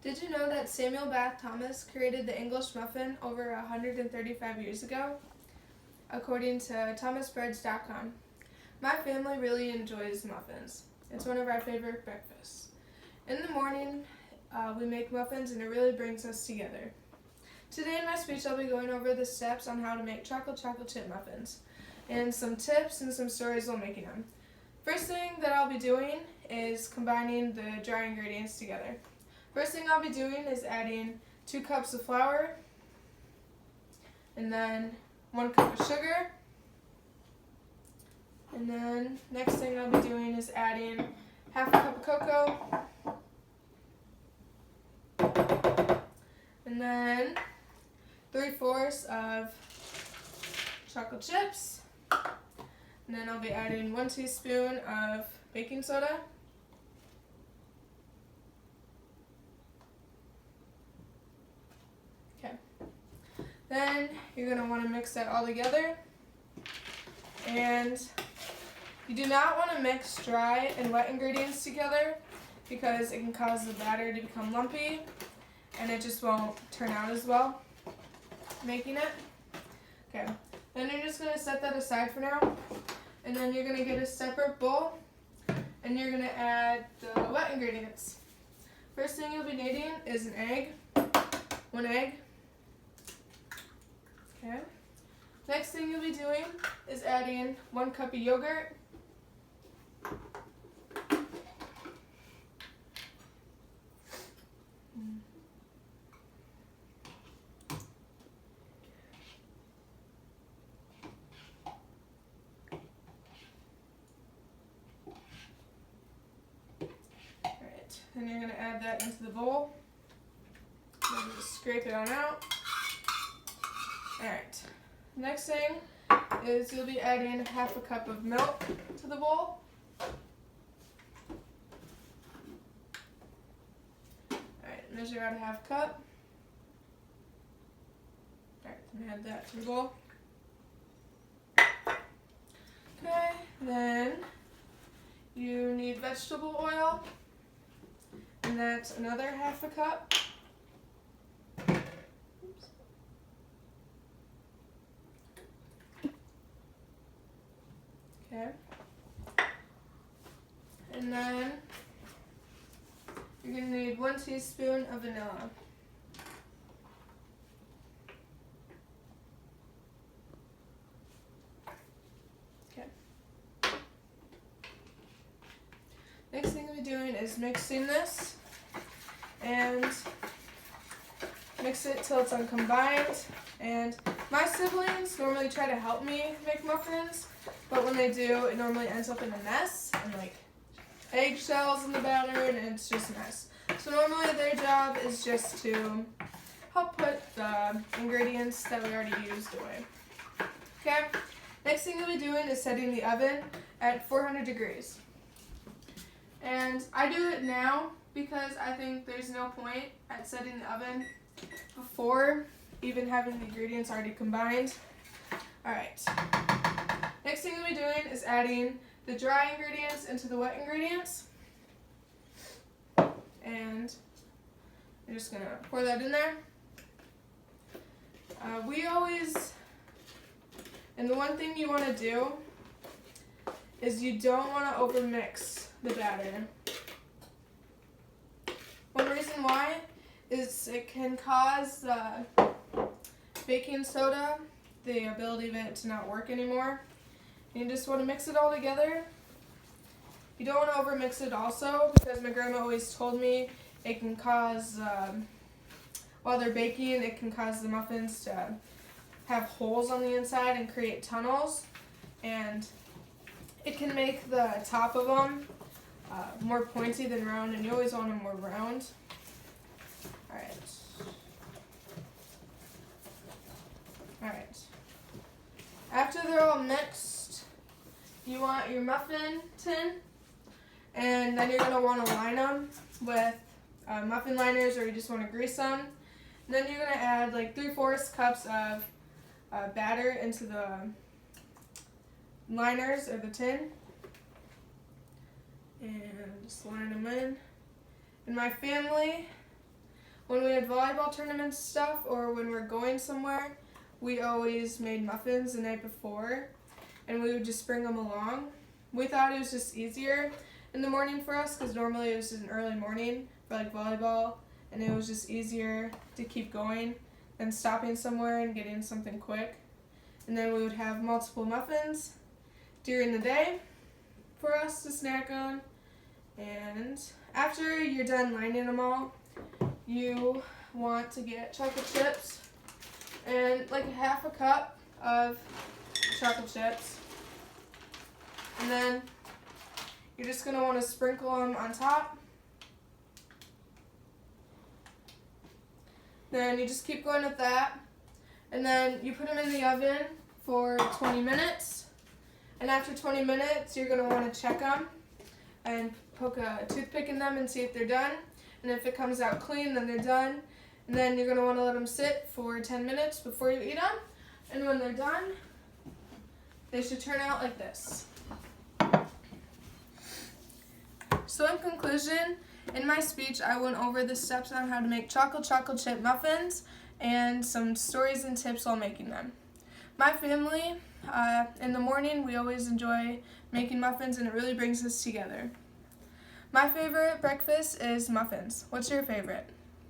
Did you know that Samuel Bath Thomas created the English muffin over 135 years ago? According to thomasbreads.com. My family really enjoys muffins. It's one of our favorite breakfasts. In the morning, we make muffins and it really brings us together. Today in my speech, I'll be going over the steps on how to make chocolate chip muffins and some tips and some stories while making them. First thing that I'll be doing is combining the dry ingredients together. First thing I'll be doing is adding 2 cups of flour and then 1 cup of sugar. And then next thing I'll be doing is adding half a cup of cocoa. And then 3/4 of chocolate chips. And then I'll be adding 1 teaspoon of baking soda. Okay. Then you're going to want to mix that all together. And you do not want to mix dry and wet ingredients together because it can cause the batter to become lumpy and it just won't turn out as well making it. Okay, then you're just going to set that aside for now, and then you're going to get a separate bowl and you're going to add the wet ingredients. First thing you'll be needing is an egg, 1 egg. Okay. Next thing you'll be doing is adding 1 cup of yogurt. Alright, then you're going to add that into the bowl. Then just scrape it on out. Alright. Next thing is you'll be adding half a cup of milk to the bowl. Alright, measure out a half cup. Alright, then add that to the bowl. Okay, then you need vegetable oil, and that's another half a cup. Okay. And then you're going to need 1 teaspoon of vanilla. Okay. Next thing we'll be doing is mixing this and mix it till it's uncombined. And my siblings normally try to help me make muffins, but when they do, it normally ends up in a mess and like eggshells in the batter, and it's just a mess. So normally their job is just to help put the ingredients that we already used away. Okay, next thing we'll be doing is setting the oven at 400 degrees. And I do it now because I think there's no point at setting the oven before even having the ingredients already combined. Alright, next thing we'll be doing is adding the dry ingredients into the wet ingredients. And I'm just going to pour that in there. And the one thing you want to do is you don't want to overmix the batter. One reason why is it can cause the baking soda, the ability of it to not work anymore. You just want to mix it all together. You don't want to overmix it also because my grandma always told me it can cause, while they're baking, it can cause the muffins to have holes on the inside and create tunnels. And it can make the top of them more pointy than round, and you always want them more round. Alright. Alright. After they're all mixed, you want your muffin tin, and then you're going to want to line them with muffin liners, or you just want to grease them. And then you're going to add like 3/4 cups of batter into the liners or the tin. And just line them in. In my family, when we had volleyball tournaments stuff or when we're going somewhere, we always made muffins the night before and we would just bring them along. We thought it was just easier in the morning for us because normally it was just an early morning for like volleyball, and it was just easier to keep going than stopping somewhere and getting something quick. And then we would have multiple muffins during the day for us to snack on. And after you're done lining them all, you want to get chocolate chips and like half a cup of chocolate chips. And then you're just going to want to sprinkle them on top. Then you just keep going with that. And then you put them in the oven for 20 minutes. And after 20 minutes, you're going to want to check them and poke a toothpick in them and see if they're done. And if it comes out clean, then they're done. And then you're going to want to let them sit for 10 minutes before you eat them. And when they're done, they should turn out like this. So in conclusion, in my speech, I went over the steps on how to make chocolate chip muffins and some stories and tips while making them. My family, in the morning, we always enjoy making muffins and it really brings us together. My favorite breakfast is muffins. What's your favorite?